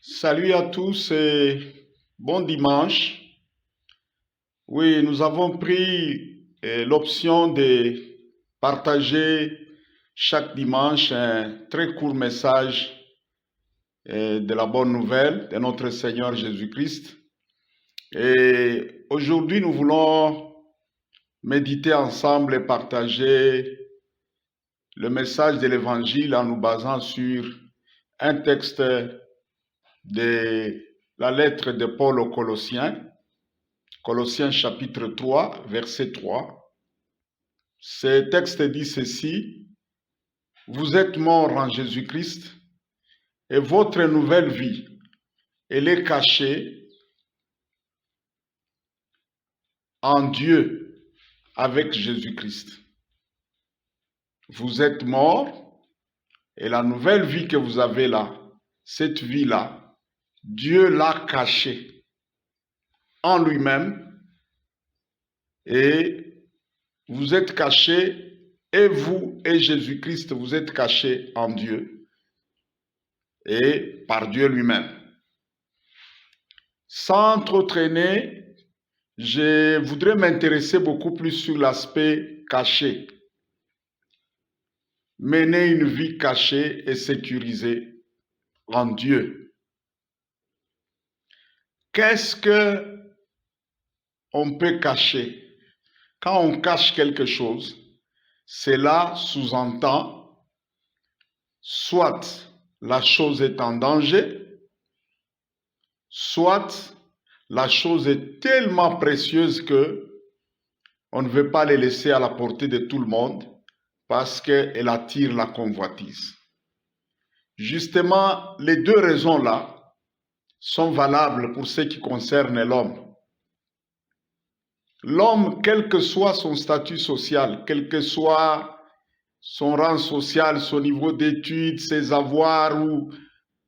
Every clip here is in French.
Salut à tous et bon dimanche. Oui, nous avons pris l'option de partager chaque dimanche un très court message de la bonne nouvelle de notre Seigneur Jésus-Christ. Et aujourd'hui, nous voulons méditer ensemble et partager le message de l'Évangile en nous basant sur un texte de la lettre de Paul aux Colossiens. Colossiens chapitre 3, verset 3. Ce texte dit ceci: vous êtes morts en Jésus-Christ et votre nouvelle vie, elle est cachée en Dieu avec Jésus-Christ. Vous êtes morts et la nouvelle vie que vous avez là, cette vie-là, Dieu l'a cachée en lui-même et vous êtes cachés, et vous et Jésus-Christ, vous êtes cachés en Dieu et par Dieu lui-même. Sans trop traîner, je voudrais m'intéresser beaucoup plus sur l'aspect caché. Mener une vie cachée et sécurisée en Dieu. Qu'est-ce que on peut cacher? Quand on cache quelque chose, cela sous-entend soit la chose est en danger, soit la chose est tellement précieuse que on ne veut pas les laisser à la portée de tout le monde parce qu'elle attire la convoitise. Justement, les deux raisons-là sont valables pour ce qui concerne l'homme. L'homme, quel que soit son statut social, quel que soit son rang social, son niveau d'études, ses avoirs ou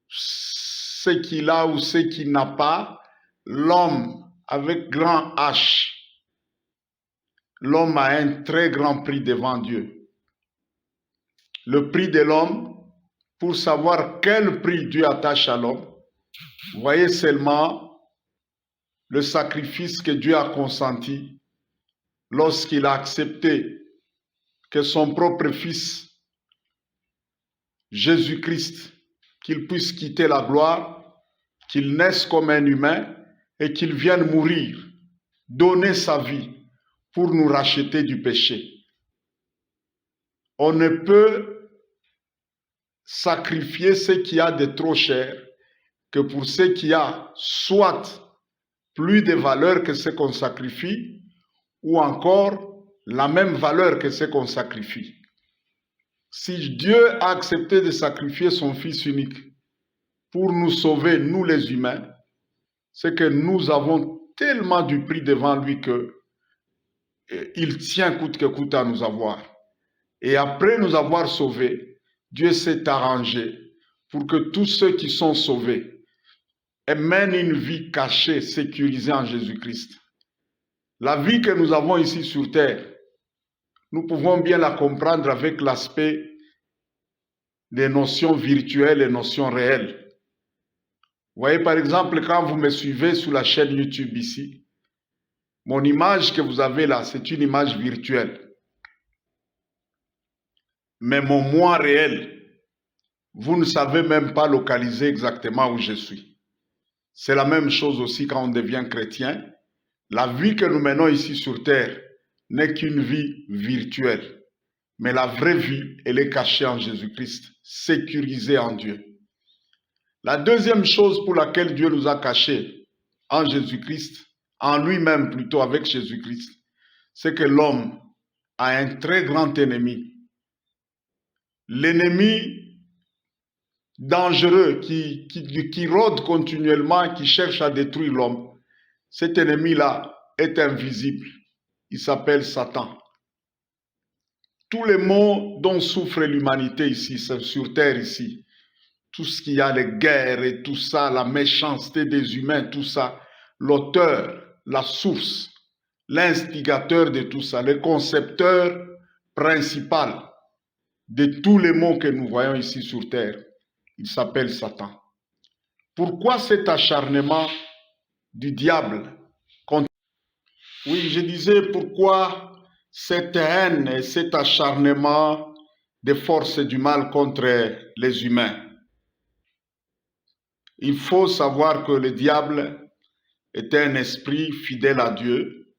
ce qu'il a ou ce qu'il n'a pas, l'homme avec grand H, l'homme a un très grand prix devant Dieu. Le prix de l'homme, pour savoir quel prix Dieu attache à l'homme, voyez seulement le sacrifice que Dieu a consenti lorsqu'il a accepté que son propre fils, Jésus-Christ, qu'il puisse quitter la gloire, qu'il naisse comme un humain et qu'il vienne mourir, donner sa vie pour nous racheter du péché. On ne peut sacrifier ce qui a de trop cher que pour ce qui a soit plus de valeur que ce qu'on sacrifie, ou encore la même valeur que ce qu'on sacrifie. Si Dieu a accepté de sacrifier son Fils unique pour nous sauver, nous les humains, c'est que nous avons tellement du prix devant lui que il tient coûte que coûte à nous avoir. Et après nous avoir sauvés, Dieu s'est arrangé pour que tous ceux qui sont sauvés mènent une vie cachée, sécurisée en Jésus-Christ. La vie que nous avons ici sur terre, nous pouvons bien la comprendre avec l'aspect des notions virtuelles et notions réelles. Vous voyez, par exemple, quand vous me suivez sur la chaîne YouTube ici, mon image que vous avez là, c'est une image virtuelle. Mais mon moi réel, vous ne savez même pas localiser exactement où je suis. C'est la même chose aussi quand on devient chrétien. La vie que nous menons ici sur terre n'est qu'une vie virtuelle. Mais la vraie vie, elle est cachée en Jésus-Christ, sécurisée en Dieu. La deuxième chose pour laquelle Dieu nous a cachés en Jésus-Christ, en lui-même plutôt avec Jésus-Christ, c'est que l'homme a un très grand ennemi. L'ennemi dangereux qui rôde continuellement, qui cherche à détruire l'homme. Cet ennemi-là est invisible. Il s'appelle Satan. Tous les maux dont souffre l'humanité ici, sur terre ici, tout ce qu'il y a, les guerres et tout ça, la méchanceté des humains, tout ça, l'auteur, la source, l'instigateur de tout ça, le concepteur principal de tous les maux que nous voyons ici sur terre, il s'appelle Satan. Pourquoi cet acharnement du diable contre... Oui, je disais pourquoi cette haine et cet acharnement des forces du mal contre les humains. Il faut savoir que le diable était un esprit fidèle à Dieu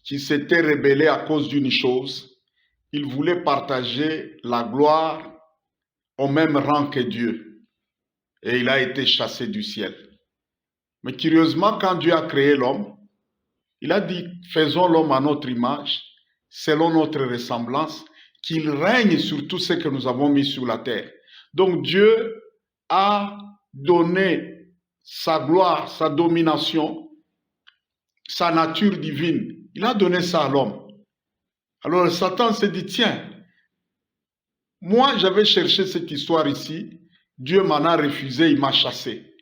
qui s'était rebellé à cause d'une chose. Il voulait partager la gloire au même rang que Dieu. Et il a été chassé du ciel. Mais curieusement, quand Dieu a créé l'homme, il a dit, faisons l'homme à notre image, selon notre ressemblance, qu'il règne sur tout ce que nous avons mis sur la terre. Donc Dieu a donné sa gloire, sa domination, sa nature divine. Il a donné ça à l'homme. Alors Satan s'est dit, tiens, moi j'avais cherché cette histoire ici, Dieu m'en a refusé, il m'a chassé.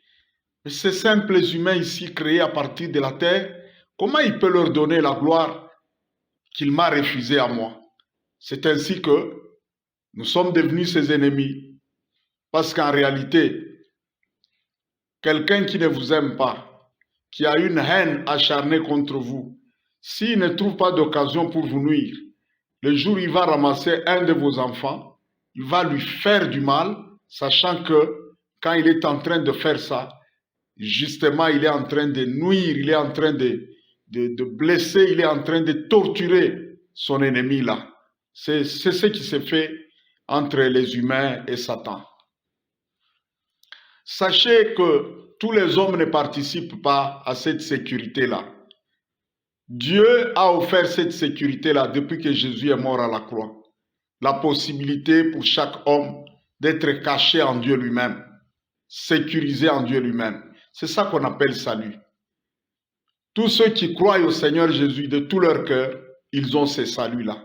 Mais ces simples humains ici créés à partir de la terre, comment il peut leur donner la gloire qu'il m'a refusée à moi? C'est ainsi que nous sommes devenus ses ennemis. Parce qu'en réalité, quelqu'un qui ne vous aime pas, qui a une haine acharnée contre vous, s'il ne trouve pas d'occasion pour vous nuire, le jour où il va ramasser un de vos enfants, il va lui faire du mal, sachant que quand il est en train de faire ça, justement, il est en train de nuire, il est en train de blesser, il est en train de torturer son ennemi là. C'est ce qui s'est fait entre les humains et Satan. Sachez que tous les hommes ne participent pas à cette sécurité-là. Dieu a offert cette sécurité-là depuis que Jésus est mort à la croix. La possibilité pour chaque homme d'être caché en Dieu lui-même, sécurisé en Dieu lui-même. C'est ça qu'on appelle salut. Tous ceux qui croient au Seigneur Jésus de tout leur cœur, ils ont ce salut-là.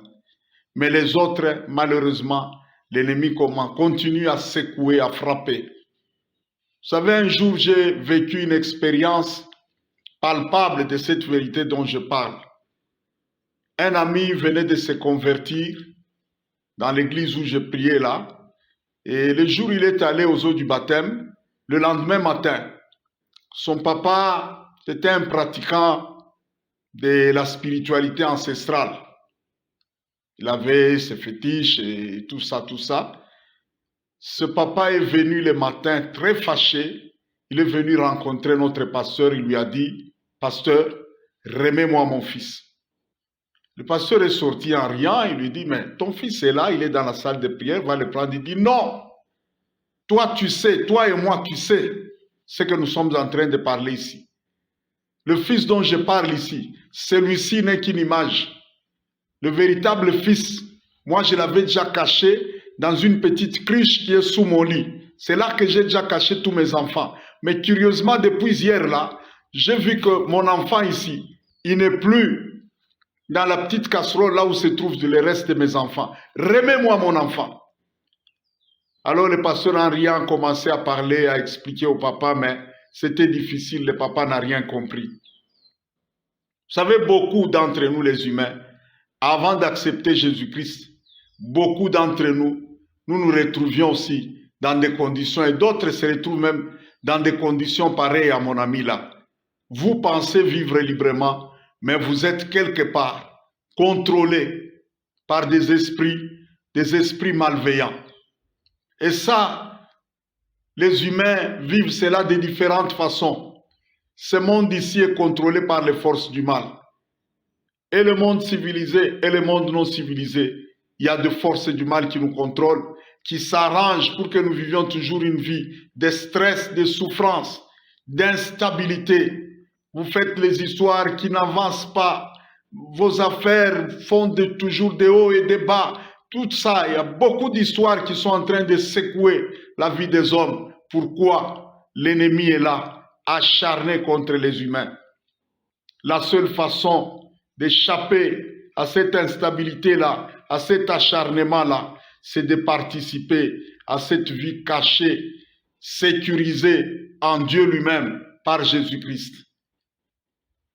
Mais les autres, malheureusement, l'ennemi continue à secouer, à frapper. Vous savez, un jour, j'ai vécu une expérience palpable de cette vérité dont je parle. Un ami venait de se convertir dans l'église où je priais là. Et le jour où il est allé aux eaux du baptême, le lendemain matin, son papa était un pratiquant de la spiritualité ancestrale. Il avait ses fétiches et tout ça, tout ça. Ce papa est venu le matin très fâché. Il est venu rencontrer notre pasteur. Il lui a dit, « Pasteur, remets-moi mon fils. » Le pasteur est sorti en riant. Il lui dit, « Mais ton fils est là, il est dans la salle de prière. Va le prendre. » Il dit, « Non, toi tu sais, toi et moi tu sais ce que nous sommes en train de parler ici. Le fils dont je parle ici, celui-ci n'est qu'une image. Le véritable fils, moi je l'avais déjà caché dans une petite cruche qui est sous mon lit. C'est là que j'ai déjà caché tous mes enfants. Mais curieusement, depuis hier là, j'ai vu que mon enfant ici, il n'est plus dans la petite casserole là où se trouvent le reste de mes enfants. Remets-moi mon enfant. » Alors le pasteur en riant commençait à parler, à expliquer au papa, mais c'était difficile, le papa n'a rien compris. Vous savez, beaucoup d'entre nous les humains, avant d'accepter Jésus-Christ, beaucoup d'entre nous, nous retrouvions aussi dans des conditions, et d'autres se retrouvent même dans des conditions pareilles à mon ami là. Vous pensez vivre librement, mais vous êtes quelque part contrôlé par des esprits malveillants. Et ça, les humains vivent cela de différentes façons. Ce monde ici est contrôlé par les forces du mal. Et le monde civilisé et le monde non civilisé, il y a des forces du mal qui nous contrôlent, qui s'arrangent pour que nous vivions toujours une vie de stress, de souffrance, d'instabilité. Vous faites les histoires qui n'avancent pas. Vos affaires font toujours des hauts et des bas. Tout ça, il y a beaucoup d'histoires qui sont en train de secouer la vie des hommes. Pourquoi? L'ennemi est là, acharné contre les humains. La seule façon d'échapper à cette instabilité-là, à cet acharnement-là, c'est de participer à cette vie cachée, sécurisée en Dieu lui-même par Jésus-Christ.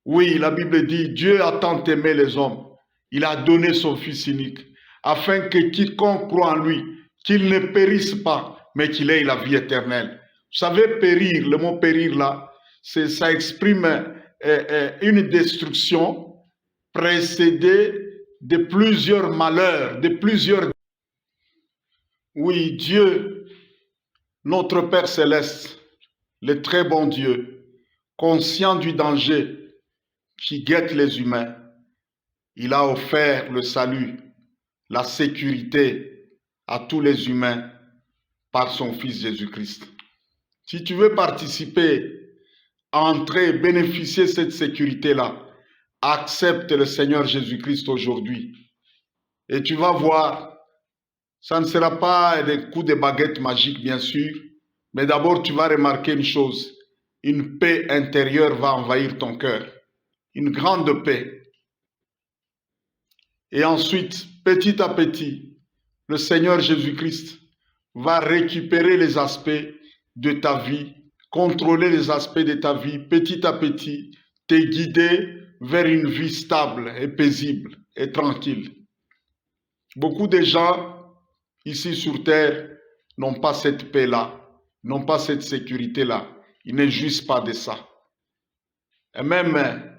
Oui, la Bible dit, Dieu a tant aimé les hommes, il a donné son Fils unique, afin que quiconque croit en lui, qu'il ne périsse pas, mais qu'il ait la vie éternelle. savez, périr, le mot périr là, ça exprime une destruction précédée de plusieurs malheurs, de plusieurs... Oui, Dieu, notre Père Céleste, le très bon Dieu, conscient du danger qui guette les humains, il a offert le salut, la sécurité à tous les humains par son Fils Jésus-Christ. Si tu veux participer, entrer, bénéficier de cette sécurité-là, accepte le Seigneur Jésus-Christ aujourd'hui. Et tu vas voir, ça ne sera pas des coups de baguette magique, bien sûr, mais d'abord tu vas remarquer une chose, une paix intérieure va envahir ton cœur, une grande paix. Et ensuite, petit à petit, le Seigneur Jésus-Christ va récupérer les aspects de ta vie, contrôler les aspects de ta vie, petit à petit, te guider vers une vie stable et paisible et tranquille. Beaucoup de gens ici sur terre n'ont pas cette paix-là, n'ont pas cette sécurité-là. Ils ne jouissent pas de ça. Et même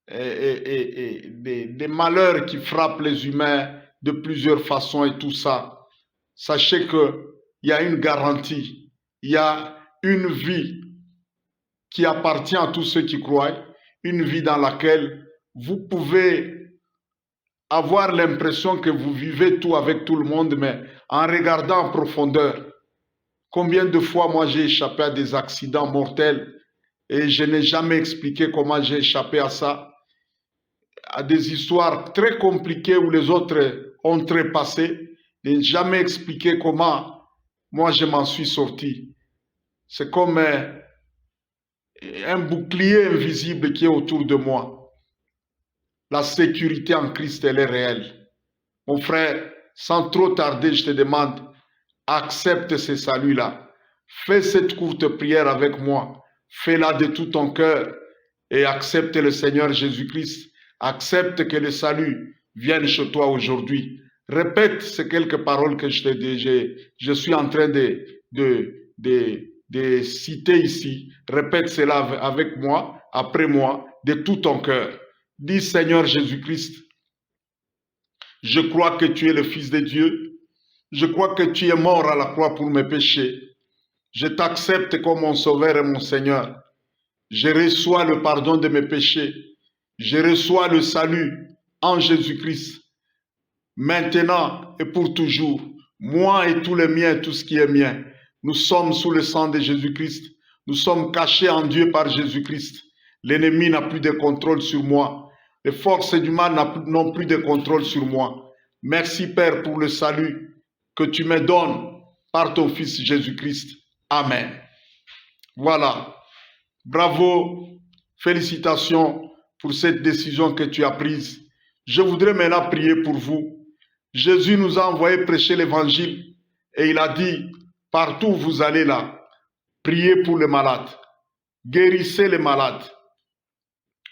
des malheurs qui frappent les humains de plusieurs façons et tout ça. Sachez qu'il y a une garantie, il y a une vie qui appartient à tous ceux qui croient, une vie dans laquelle vous pouvez avoir l'impression que vous vivez tout avec tout le monde, mais en regardant en profondeur, combien de fois moi j'ai échappé à des accidents mortels et je n'ai jamais expliqué comment j'ai échappé à ça, à des histoires très compliquées où les autres ont trépassé, et jamais expliqué comment moi je m'en suis sorti. C'est comme un bouclier invisible qui est autour de moi. La sécurité en Christ, elle est réelle. Mon frère, sans trop tarder, je te demande, accepte ce salut-là. Fais cette courte prière avec moi. Fais-la de tout ton cœur et accepte le Seigneur Jésus-Christ. Accepte que le salut vienne chez toi aujourd'hui. Répète ces quelques paroles que je suis en train de citer ici. Répète cela avec moi, après moi, de tout ton cœur. Dis, Seigneur Jésus-Christ, je crois que tu es le Fils de Dieu. Je crois que tu es mort à la croix pour mes péchés. Je t'accepte comme mon Sauveur et mon Seigneur. Je reçois le pardon de mes péchés. Je reçois le salut en Jésus-Christ. Maintenant et pour toujours, moi et tous les miens, tout ce qui est mien, nous sommes sous le sang de Jésus-Christ. Nous sommes cachés en Dieu par Jésus-Christ. L'ennemi n'a plus de contrôle sur moi. Les forces du mal n'ont plus de contrôle sur moi. Merci Père pour le salut que tu me donnes par ton Fils Jésus-Christ. Amen. Voilà. Bravo. Félicitations pour cette décision que tu as prise. Je voudrais maintenant prier pour vous. Jésus nous a envoyé prêcher l'évangile et il a dit, partout où vous allez là, priez pour les malades, guérissez les malades,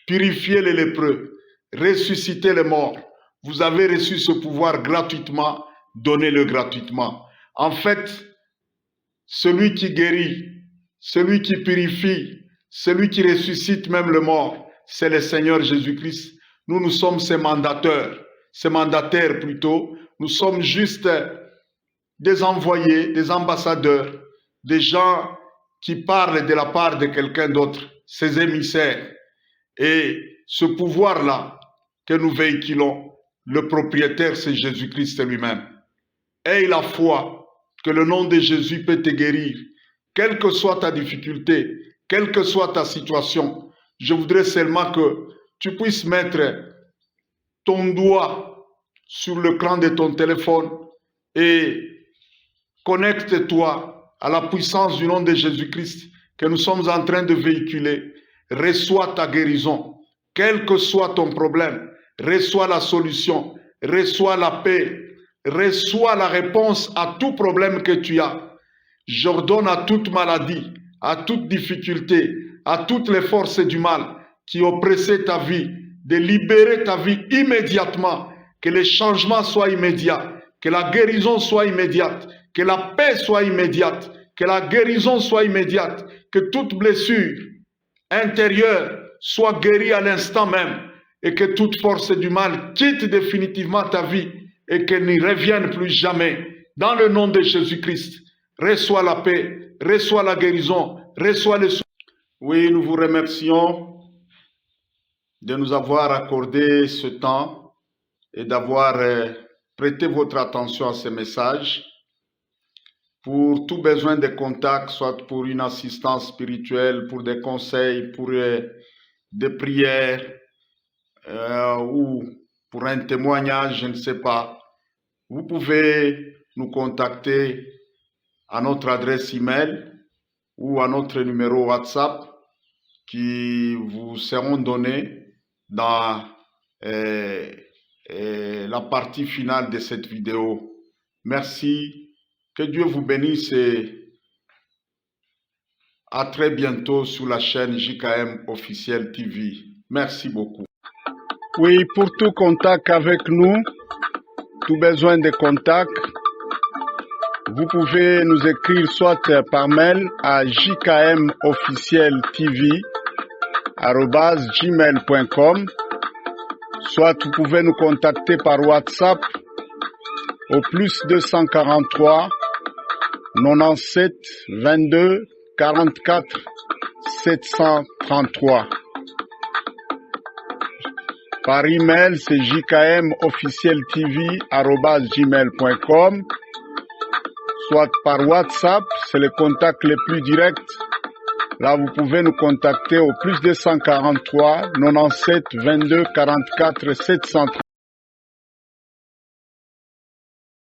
purifiez les lépreux, ressuscitez les morts. Vous avez reçu ce pouvoir gratuitement, donnez-le gratuitement. En fait, celui qui guérit, celui qui purifie, celui qui ressuscite même le mort, c'est le Seigneur Jésus-Christ. Nous sommes ses mandataires plutôt. Nous sommes juste des envoyés, des ambassadeurs, des gens qui parlent de la part de quelqu'un d'autre, ses émissaires. Et ce pouvoir-là que nous véhiculons, le propriétaire, c'est Jésus-Christ lui-même. Aie la foi que le nom de Jésus peut te guérir. Quelle que soit ta difficulté, quelle que soit ta situation, je voudrais seulement que tu puisses mettre ton doigt sur l'écran de ton téléphone et connecte-toi à la puissance du nom de Jésus-Christ que nous sommes en train de véhiculer. Reçois ta guérison. Quel que soit ton problème, reçois la solution, reçois la paix, reçois la réponse à tout problème que tu as. J'ordonne à toute maladie, à toute difficulté, à toutes les forces du mal qui oppressaient ta vie, de libérer ta vie immédiatement, que les changements soient immédiats, que la guérison soit immédiate, que la paix soit immédiate, que la guérison soit immédiate, que toute blessure intérieure soit guérie à l'instant même et que toute force du mal quitte définitivement ta vie et qu'elle n'y revienne plus jamais. Dans le nom de Jésus-Christ, reçois la paix, reçois la guérison, reçois le soin. Oui, nous vous remercions de nous avoir accordé ce temps et d'avoir prêté votre attention à ce message. Pour tout besoin de contact, soit pour une assistance spirituelle, pour des conseils, pour des prières ou pour un témoignage, je ne sais pas, vous pouvez nous contacter à notre adresse email ou à notre numéro WhatsApp qui vous seront donnés dans la partie finale de cette vidéo. Merci, que Dieu vous bénisse et à très bientôt sur la chaîne JKM Officiel TV. Merci beaucoup. Oui, pour tout contact avec nous, tout besoin de contact, vous pouvez nous écrire soit par mail à jkmofficieltv@gmail.com, soit vous pouvez nous contacter par WhatsApp au plus 243 97 22 44 733. Par email, c'est jkmofficieltv@gmail.com. Soit par WhatsApp, c'est le contact le plus direct. Là, vous pouvez nous contacter au plus 243 97 22 44 733.